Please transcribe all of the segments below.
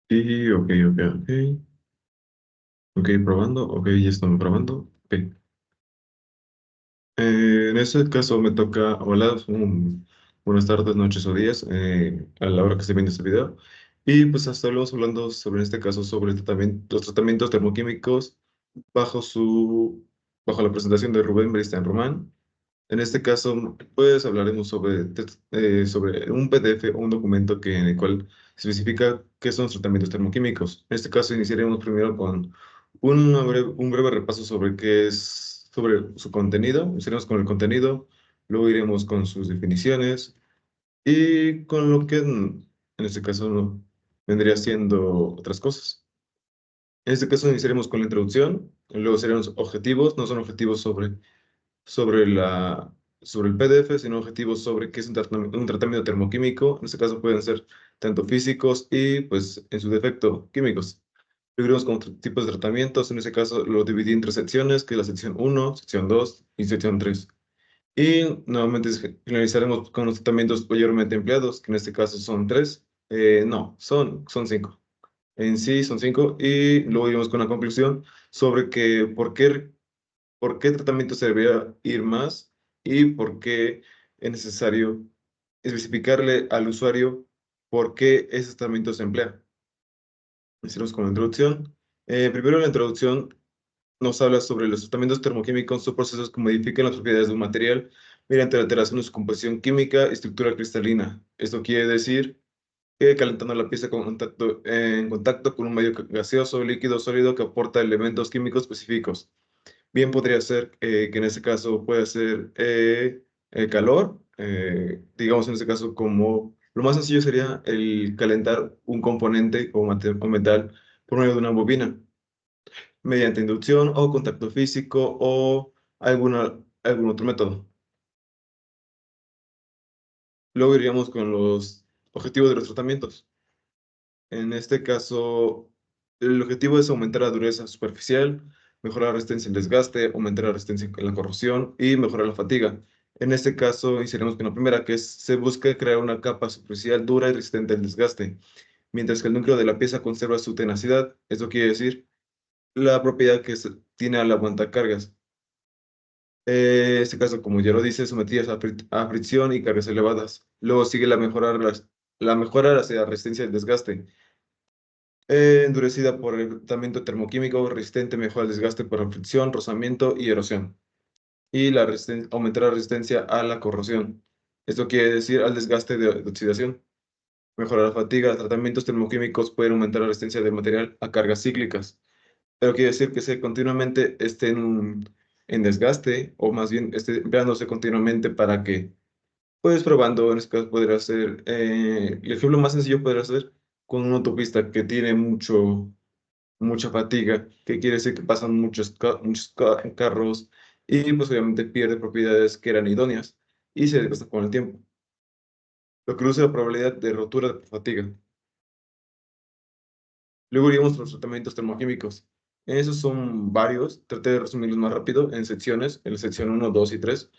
Y ok. Ok, probando. Ok, ya estamos probando. Ok. En este caso me toca, hola, buenas tardes, noches o días, a la hora que esté viendo este video. Y pues hasta luego hablando sobre en este caso sobre los tratamientos termoquímicos bajo bajo la presentación de Rubén Beristein Román. En este caso, pues hablaremos sobre un PDF o un documento en el cual se especifica qué son los tratamientos termoquímicos. En este caso, iniciaremos primero con un breve repaso sobre qué es, sobre su contenido. Iniciaremos con el contenido, luego iremos con sus definiciones y con lo que en este caso vendría siendo otras cosas. En este caso, iniciaremos con la introducción, luego serán los objetivos, no son objetivos sobre sobre el PDF, sino objetivos sobre qué es un tratamiento termoquímico. En este caso pueden ser tanto físicos y, pues, en su defecto, químicos. Luego iremos con otros tipos de tratamientos. En este caso lo dividí en tres secciones, que es la sección uno, sección 2 y sección 3. Y nuevamente finalizaremos con los tratamientos mayormente empleados, que en este caso son tres. No, son cinco. En sí son cinco. Y luego iremos con la conclusión sobre por qué tratamiento se debería ir más y por qué es necesario especificarle al usuario por qué ese tratamiento se emplea. Iniciamos con la introducción. Primero, la introducción nos habla sobre los tratamientos termoquímicos, son procesos que modifican las propiedades de un material mediante la alteración de su composición química y estructura cristalina. Esto quiere decir que calentando la pieza en contacto con un medio gaseoso, líquido, sólido que aporta elementos químicos específicos. Bien podría ser que en este caso puede ser el calor, digamos en este caso como lo más sencillo sería el calentar un componente o metal por medio de una bobina, mediante inducción o contacto físico o algún otro método. Luego iríamos con los objetivos de los tratamientos. En este caso, el objetivo es aumentar la dureza superficial, mejorar la resistencia al desgaste, aumentar la resistencia en la corrosión y mejorar la fatiga. En este caso, iniciaremos con la primera, que se busca crear una capa superficial dura y resistente al desgaste, mientras que el núcleo de la pieza conserva su tenacidad. Esto quiere decir la propiedad que tiene al aguantar cargas. En este caso, como ya lo dice, sometidas a fricción y cargas elevadas. Luego sigue la mejora hacia la resistencia al desgaste. Endurecida por el tratamiento termoquímico, resistente mejor al desgaste por fricción, rozamiento y erosión. Y aumentar la resistencia a la corrosión. Esto quiere decir al desgaste de oxidación. Mejorar la fatiga. Tratamientos termoquímicos pueden aumentar la resistencia del material a cargas cíclicas. Pero quiere decir que se continuamente estén en desgaste, o más bien esté empleándose continuamente para que, pues probando, en este caso podría ser, el ejemplo más sencillo podría ser con una autopista que tiene mucha fatiga, que quiere decir que pasan muchos carros y pues obviamente pierde propiedades que eran idóneas y se desgasta con el tiempo, lo que reduce la probabilidad de rotura por fatiga. Luego iríamos a los tratamientos termoquímicos. Esos son varios, traté de resumirlos más rápido en secciones, en la sección uno 2 y 3.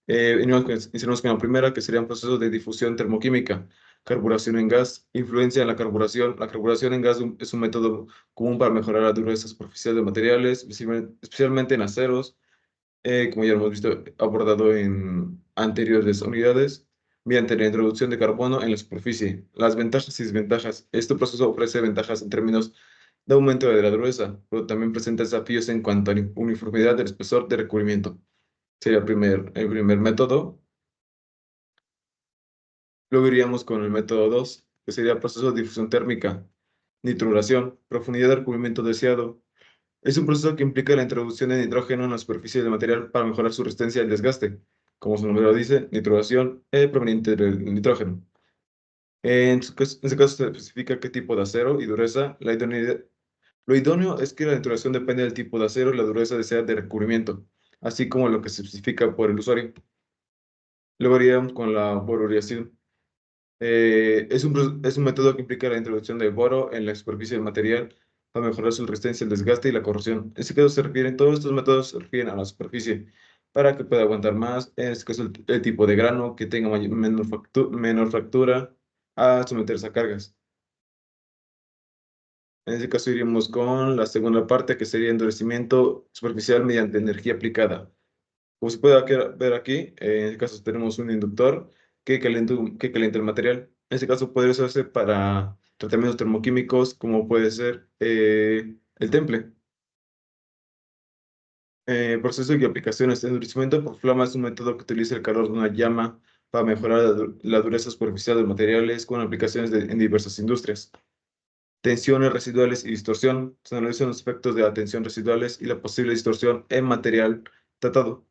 Iniciamos con la primera, que serían procesos de difusión termoquímica, carburación en gas, influencia en la carburación. La carburación en gas es un método común para mejorar la dureza superficial de materiales, especialmente en aceros, como ya lo hemos visto abordado en anteriores unidades, mediante la introducción de carbono en la superficie. Las ventajas y desventajas. Este proceso ofrece ventajas en términos de aumento de la dureza, pero también presenta desafíos en cuanto a la uniformidad del espesor de recubrimiento. Sería el primer método. Luego iríamos con el método 2, que sería el proceso de difusión térmica, nitruración, profundidad de recubrimiento deseado. Es un proceso que implica la introducción de nitrógeno en la superficie del material para mejorar su resistencia al desgaste. Como su nombre lo dice, nitruración proveniente del nitrógeno. En este caso se especifica qué tipo de acero y dureza. Lo idóneo es que la nitruración depende del tipo de acero y la dureza deseada de recubrimiento, así como lo que se especifica por el usuario. Luego iríamos con la boruriación. Es un método que implica la introducción de boro en la superficie del material para mejorar su resistencia al desgaste y la corrosión. En este caso todos estos métodos se refieren a la superficie para que pueda aguantar más. En este caso, el tipo de grano que tenga menor fractura a someterse a cargas. En este caso iríamos con la segunda parte, que sería endurecimiento superficial mediante energía aplicada. Como se puede ver aquí, en este caso tenemos un inductor que calienta el material. En este caso podría usarse para tratamientos termoquímicos, como puede ser el temple. Proceso y aplicaciones. Endurecimiento por flama es un método que utiliza el calor de una llama para mejorar la dureza superficial de los materiales con aplicaciones en diversas industrias. Tensiones residuales y distorsión. Se analizan los efectos de la tensión residuales y la posible distorsión en material tratado.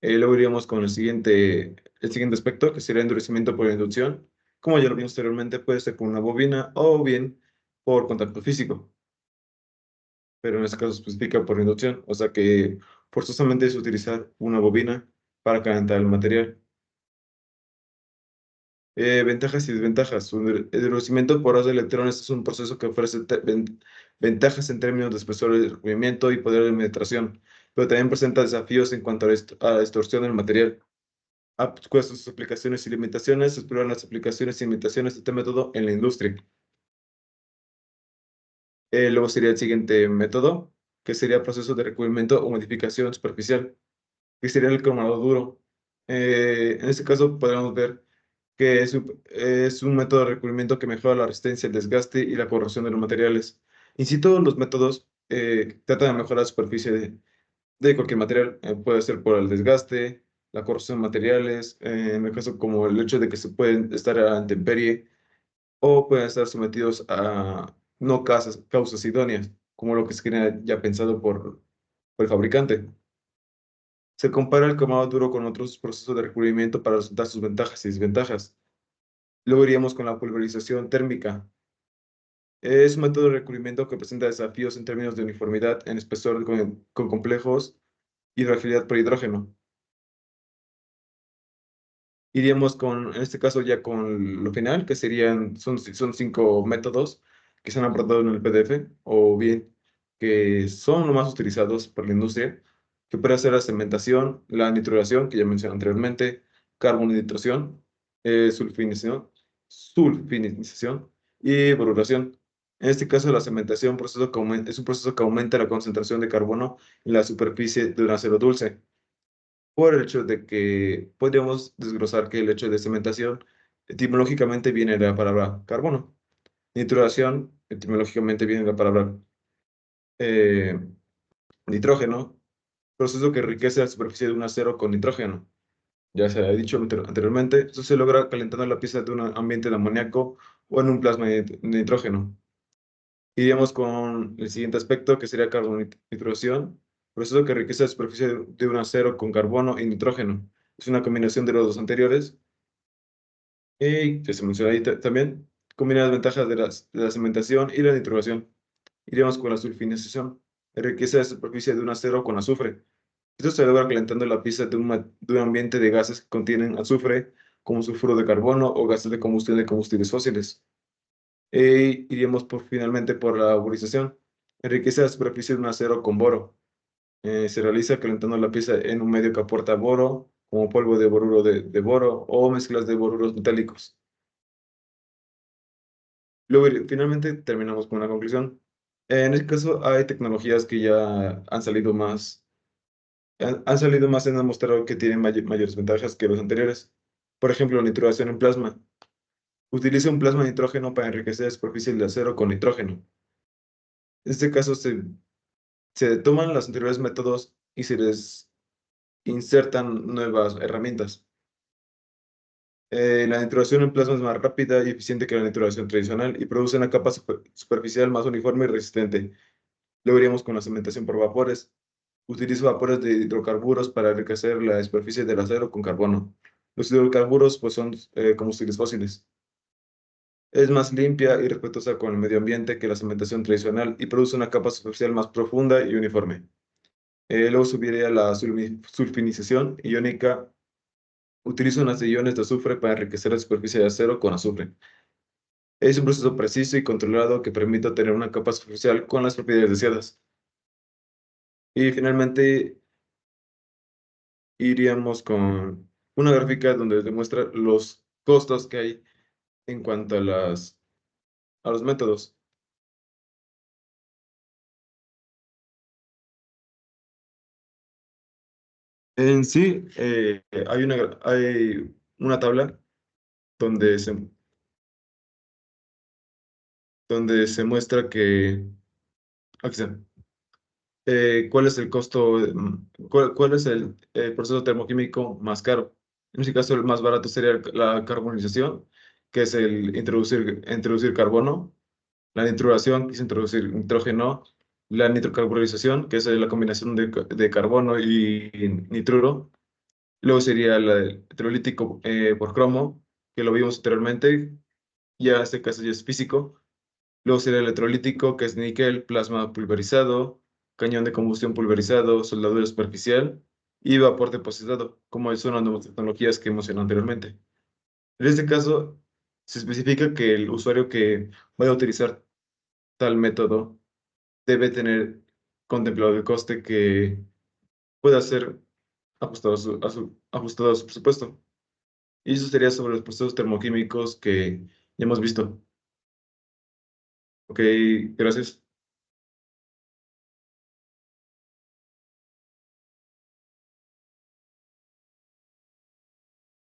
Luego iríamos con el siguiente aspecto, que sería endurecimiento por inducción. Como ya lo vimos anteriormente, puede ser con una bobina o bien por contacto físico, pero en este caso se especifica por inducción, o sea que forzosamente es utilizar una bobina para calentar el material. Ventajas y desventajas. El endurecimiento por haz de electrones es un proceso que ofrece ventajas en términos de espesor de recubrimiento y poder de penetración, pero también presenta desafíos en cuanto a a la distorsión del material. Cuáles son sus aplicaciones y limitaciones, explorar las aplicaciones y limitaciones de este método en la industria. Luego sería el siguiente método, que sería proceso de recubrimiento o modificación superficial, que sería el cromado duro. En este caso podemos ver que es un método de recubrimiento que mejora la resistencia, el desgaste y la corrosión de los materiales. In situ, los métodos tratan de mejorar la superficie de cualquier material. Puede ser por el desgaste, la corrosión de materiales, en el caso como el hecho de que se pueden estar a intemperie o pueden estar sometidos a no causas idóneas, como lo que se tiene ya pensado por el fabricante. Se compara el cromado duro con otros procesos de recubrimiento para resaltar sus ventajas y desventajas. Luego iríamos con la pulverización térmica. Es un método de recubrimiento que presenta desafíos en términos de uniformidad en espesor con complejos y fragilidad por hidrógeno. Iríamos con, en este caso, ya con lo final, que son 5 métodos que se han aportado en el PDF, o bien que son los más utilizados por la industria, que puede ser la cementación, la nitruración, que ya mencioné anteriormente, carbonitración, sulfinización y boruración. En este caso, la cementación es un proceso que aumenta la concentración de carbono en la superficie de un acero dulce por el hecho de que podríamos desglosar que el hecho de cementación etimológicamente viene de la palabra carbono. Nitruración etimológicamente viene de la palabra eh, nitrógeno, proceso que enriquece la superficie de un acero con nitrógeno. Ya se ha dicho anteriormente, eso se logra calentando la pieza de un ambiente de amoníaco o en un plasma de nitrógeno. Iríamos con el siguiente aspecto, que sería carbonitración, proceso que enriquece la superficie de un acero con carbono y nitrógeno. Es una combinación de los dos anteriores. Y que se menciona ahí también, combina las ventajas de la cementación y la nitruración. Iríamos con la sulfinización. Enriquece la superficie de un acero con azufre. Esto se logra calentando la pieza de un ambiente de gases que contienen azufre, como sulfuro de carbono o gases de combustión de combustibles fósiles. Iríamos finalmente por la vaporización. Enriquece la superficie de un acero con boro. Se realiza calentando la pieza en un medio que aporta boro, como polvo de boruro de boro o mezclas de boruros metálicos. Luego, finalmente, terminamos con la conclusión. En este caso, hay tecnologías que ya han salido más y han demostrado que tienen mayores ventajas que los anteriores. Por ejemplo, nitruración en plasma. Utiliza un plasma de nitrógeno para enriquecer la superficie del acero con nitrógeno. En este caso, se toman los anteriores métodos y se les insertan nuevas herramientas. La nitruración en plasma es más rápida y eficiente que la nitruración tradicional y produce una capa superficial más uniforme y resistente. Luego iríamos con la cementación por vapores. Utiliza vapores de hidrocarburos para enriquecer la superficie del acero con carbono. Los hidrocarburos pues, son combustibles fósiles. Es más limpia y respetuosa con el medio ambiente que la cementación tradicional y produce una capa superficial más profunda y uniforme. Luego subiría la sulfinización iónica. Utiliza unas iones de azufre para enriquecer la superficie de acero con azufre. Es un proceso preciso y controlado que permite obtener una capa superficial con las propiedades deseadas. Y finalmente iríamos con una gráfica donde demuestra los costos que hay en cuanto a a los métodos. En sí, hay una tabla donde se muestra que, aquí está, cuál es el costo, cuál es el proceso termoquímico más caro. En este caso, el más barato sería la carbonización, que es el introducir carbono, la nitruración, que es introducir nitrógeno, la nitrocarbonización, que es la combinación de carbono y nitruro. Luego sería el electrolítico por cromo, que lo vimos anteriormente, ya en este caso ya es físico. Luego sería el electrolítico, que es níquel, plasma pulverizado, cañón de combustión pulverizado, soldadura superficial y vapor depositado, como son las nuevas tecnologías que mencioné anteriormente. En este caso, se especifica que el usuario que vaya a utilizar tal método debe tener contemplado el coste que pueda ser ajustado a su presupuesto. Y eso sería sobre los procesos termoquímicos que ya hemos visto. Ok, gracias.